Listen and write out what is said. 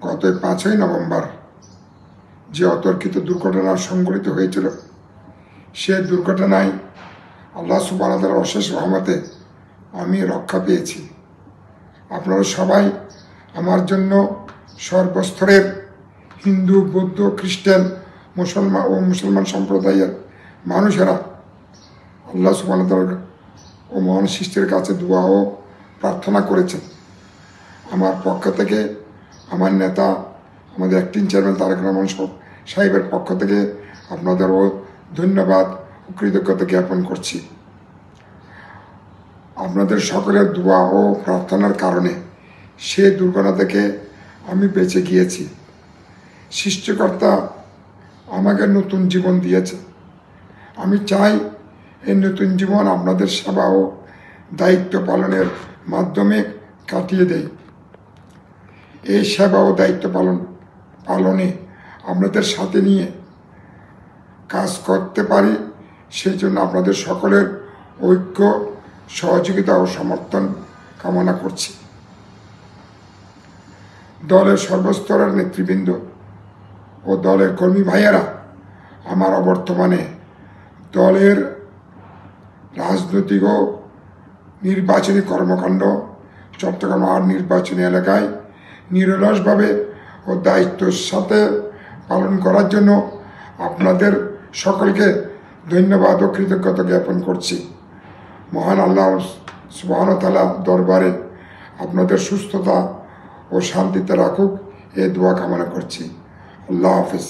গত 5ই নভেম্বর যে অতর্কিত দুর্ঘটনা সংঘটিত হয়েছিল, সে দুর্ঘটনায় আল্লাহ সুবহানাহু ওয়া তাআলার অশেষ রহমতে আমি রক্ষা পেয়েছি। আপনারা সবাই আমার জন্য সর্বস্তরের হিন্দু, বৌদ্ধ, খ্রিস্টান, মুসলমান সম্প্রদায়ের মানুষেরা আল্লাহ সুবহানাহু ওয়া তাআলা ও মহান সৃষ্টির কাছে দোয়া ও প্রার্থনা করেছেন। আমার পক্ষ থেকে, আমার নেতা, আমাদের অ্যাক্টিং চেয়ারম্যান তারেক রহমান সাহেবের পক্ষ থেকে আপনাদেরও ধন্যবাদ ও কৃতজ্ঞতা জ্ঞাপন করছি। আপনাদের সকলের দোয়া ও প্রার্থনার কারণে সে দুর্ঘটনা থেকে আমি বেঁচে গিয়েছি। সৃষ্টিকর্তা আমাকে নতুন জীবন দিয়েছে। আমি চাই এই নতুন জীবন আপনাদের সেবা ও দায়িত্ব পালনের মাধ্যমে কাটিয়ে দেই। এই সেবা ও দায়িত্ব পালনে আপনাদের সাথে নিয়ে কাজ করতে পারি, সেই জন্য আপনাদের সকলের ঐক্য, সহযোগিতা ও সমর্থন কামনা করছি। দলের সর্বস্তরের নেতৃবৃন্দ ও দলের কর্মী ভাইয়েরা আমার অবর্তমানে দলের রাজনৈতিক ও নির্বাচনী কর্মকাণ্ড চট্টগ্রাম আর নির্বাচনী এলাকায় নিরলসভাবে ও দায়িত্বের সাথে পালন করার জন্য আপনাদের সকলকে ধন্যবাদ ও কৃতজ্ঞতা জ্ঞাপন করছি। মহান আল্লাহ সুবহানাহু ওয়া তাআলা দরবারে আপনাদের সুস্থতা ও শান্তিতে রাখুক, এই দোয়া কামনা করছি। আল্লাহ হাফেজ।